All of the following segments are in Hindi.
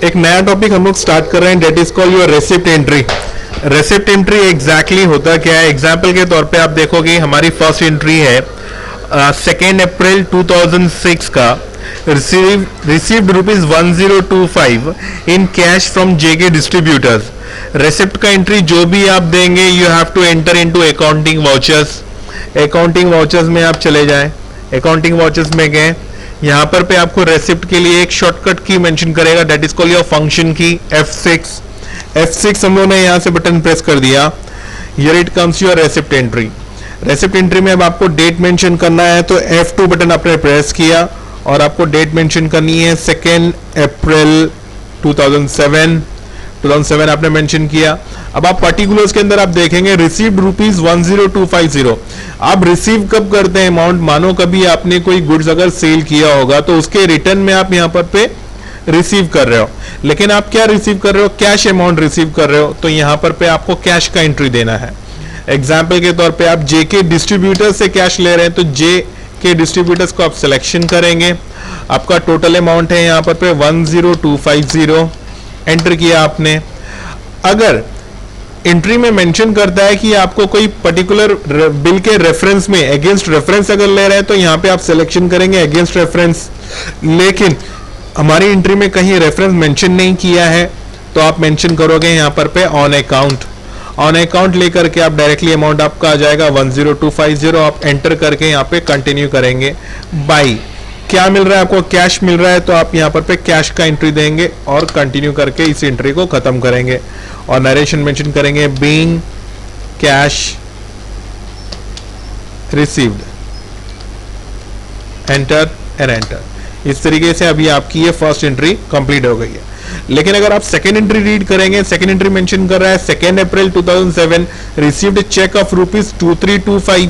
एक नया टॉपिक हम लोग स्टार्ट कर रहे हैं, that is called your receipt entry. Receipt entry exactly होता क्या है? एग्जाम्पल के तौर पे आप देखोगे हमारी फर्स्ट एंट्री है 2 अप्रैल 2006 का, received rupees 1025 in cash from JK distributors. Receipt का एंट्री जो भी आप देंगे you have to enter into accounting vouchers. Accounting vouchers में आप चले जाएं, अकाउंटिंग वाउचर्स में गए, यहां पर पे आपको रेसिप्ट के लिए एक शॉर्टकट की मेंशन करेगा, that is called your function की F6 हम लोगों ने यहां से बटन प्रेस कर दिया। Here it comes your receipt entry. Receipt entry में अब आपको डेट मेंशन करना है तो F2 बटन आपने प्रेस किया और आपको डेट मेंशन करनी है 2 अप्रैल 2007 आपने मेंशन किया। अब आप पर्टिकुलर्स के अंदर आप देखेंगे रिसीव्ड रुपीज 10250। आप रिसीव कब करते हैं अमाउंट? मानो कभी आपने कोई गुड्स अगर सेल किया होगा तो उसके रिटर्न में आप यहां पर पे रिसीव कर रहे हो, लेकिन आप क्या रिसीव कर रहे हो? कैश अमाउंट रिसीव कर रहे हो, तो यहां पर पे आपको कैश का एंट्री देना है। एग्जाम्पल के तौर पे आप जेके डिस्ट्रीब्यूटर से कैश ले रहे हैं तो जे के डिस्ट्रीब्यूटर्स को आप सिलेक्शन करेंगे। आपका टोटल अमाउंट है यहां पर पे 10250, एंटर किया आपने। अगर एंट्री में मेंशन करता है कि आपको कोई पर्टिकुलर बिल के रेफरेंस में अगेंस्ट रेफरेंस अगर ले रहे हैं तो यहां पे आप सिलेक्शन करेंगे अगेंस्ट रेफरेंस, लेकिन हमारी एंट्री में कहीं रेफरेंस मेंशन नहीं किया है तो आप मेंशन करोगे यहां पर पे ऑन अकाउंट लेकर के आप डायरेक्टली अमाउंट आपका आ जाएगा 10250। आप एंटर करके यहां पे कंटिन्यू करेंगे। बाई क्या मिल रहा है आपको? कैश मिल रहा है तो आप यहां पर पे कैश का एंट्री देंगे और कंटिन्यू करके इस एंट्री को खत्म करेंगे और नरेशन मेंशन करेंगे being cash received, enter and enter. इस तरीके से अभी आपकी ये फर्स्ट एंट्री कंप्लीट हो गई है। लेकिन अगर आप सेकेंड एंट्री रीड करेंगे, सेकेंड एंट्री मेंशन कर रहा है 2 April 2007 received cheque of rupees 2325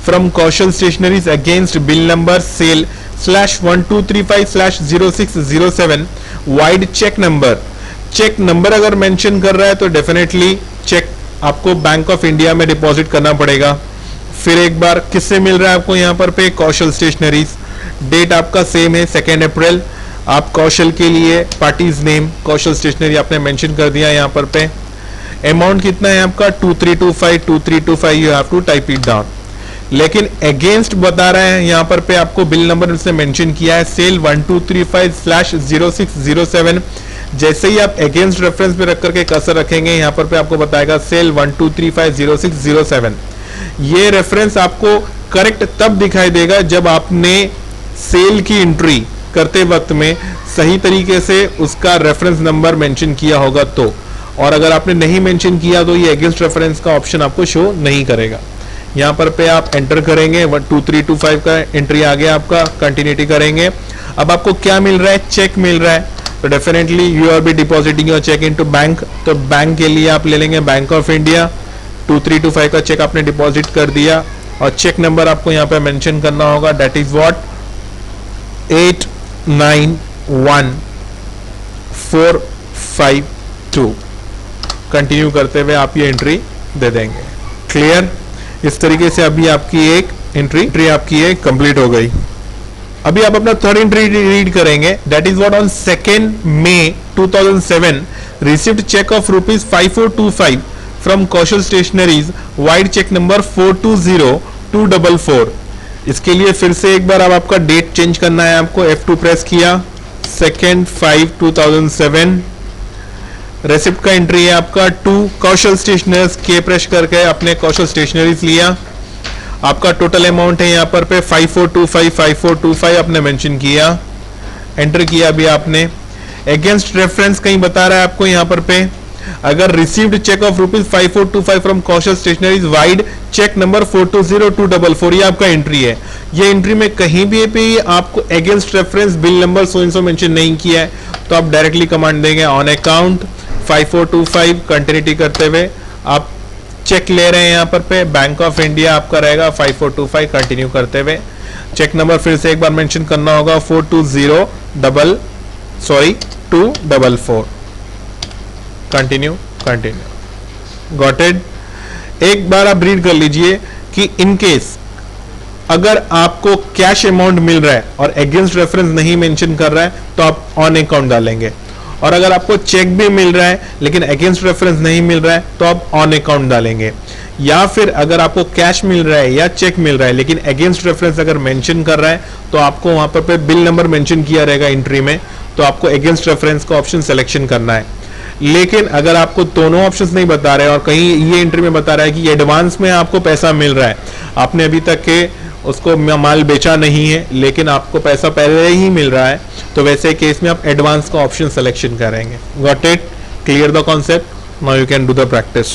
from Kaushal stationeries against bill number sale /1235/0607 vide cheque number अगर मेंशन कर रहा है तो डेफिनेटली चेक आपको बैंक ऑफ इंडिया में डिपॉजिट करना पड़ेगा। फिर एक बार किससे मिल रहा है आपको यहां पर पे? कौशल स्टेशनरीज। डेट आपका सेम है 2 अप्रैल। आप कौशल के लिए पार्टीज नेम कौशल स्टेशनरी आपने मेंशन कर दिया यहां पर पे। अमाउंट कितना है आपका? 2325 you have to type it down. लेकिन अगेंस्ट बता रहा है यहां पर पे आपको बिल नंबर से मेंशन किया है सेल 1235/0607। जैसे ही आप अगेंस्ट रेफरेंस पे रख करके कर्सर रखेंगे यहां पर पे आपको बताएगा सेल 1235/0607। ये रेफरेंस आपको करेक्ट तब दिखाई देगा जब आपने सेल की एंट्री करते वक्त में सही तरीके से उसका रेफरेंस नंबर मेंशन किया होगा तो, और अगर आपने नहीं मेंशन किया तो ये अगेंस्ट रेफरेंस का ऑप्शन आपको शो नहीं करेगा। यहां पर पे आप एंटर करेंगे 12325 का एंट्री आ गया आपका, कंटिन्यूटी करेंगे। अब आपको क्या मिल रहा है? चेक मिल रहा है तो definitely you are be depositing your cheque into bank. तो बैंक के लिए आप ले लेंगे बैंक ऑफ इंडिया। 2325 का चेक आपने डिपॉजिट कर दिया और चेक नंबर आपको यहां पे मेंशन करना होगा, दैट इज व्हाट 891452। कंटिन्यू करते हुए आप ये एंट्री दे देंगे। क्लियर? इस तरीके से अभी आपकी एक एंट्री आपकी एक कंप्लीट हो गई। अभी आप अपना थर्ड एंट्री रीड करेंगे, that is what on 2 May 2007 received cheque of rupees 5425 from Kaushal stationeries vide cheque number 420244। इसके लिए फिर से एक बार अब आपका डेट चेंज करना है, आपको F2 प्रेस किया 2/5/2007। रेसिप्ट का एंट्री है आपका 2 कौशल स्टेशनर्स के प्रेस करके आपने कौशल स्टेशनरीज लिया। आपका टोटल अमाउंट है यहां पर पे 5425 आपने मेंशन किया, एंटर किया अभी आपने। अगेंस्ट रेफरेंस कहीं बता रहा है आपको यहां पर पे, अगर received cheque of rupees 5425 from Kaushal stationeries vide cheque number 420244, ये आपका एंट्री है। ये एंट्री में कहीं भी आपको against reference bill number so and so mention नहीं किया है तो आप डायरेक्टली कमांड देंगे ऑन अकाउंट 5425, कंटिन्यूटी करते हुए आप चेक ले रहे हैं यहां पर पे बैंक ऑफ इंडिया आपका रहेगा 5425, कंटिन्यू करते हुए चेक नंबर फिर से एक बार मेंशन करना होगा 420244। Continue got it? एक बार आप रीड कर लीजिए कि इन केस अगर आपको कैश अमाउंट मिल रहा है और अगेंस्ट रेफरेंस नहीं मेंशन कर रहा है तो आप ऑन अकाउंट डालेंगे। और अगर आपको चेक भी मिल रहा है लेकिन अगेंस्ट रेफरेंस नहीं मिल रहा है तो आप ऑन अकाउंट डालेंगे। या फिर अगर आपको कैश मिल रहा है या चेक मिल रहा है लेकिन अगेंस्ट रेफरेंस अगर मेंशन कर रहा है तो आपको वहां पर बिल नंबर मेंशन किया रहेगा एंट्री में, तो आपको अगेंस्ट रेफरेंस का ऑप्शन सिलेक्शन करना है। लेकिन अगर आपको दोनों ऑप्शंस नहीं बता रहे और कहीं ये एंट्री में बता रहा है कि एडवांस में आपको पैसा मिल रहा है, आपने अभी तक के उसको माल बेचा नहीं है लेकिन आपको पैसा पहले ही मिल रहा है, तो वैसे केस में आप एडवांस का ऑप्शन सिलेक्शन करेंगे। Got it? Clear the concept? Now you can do the practice.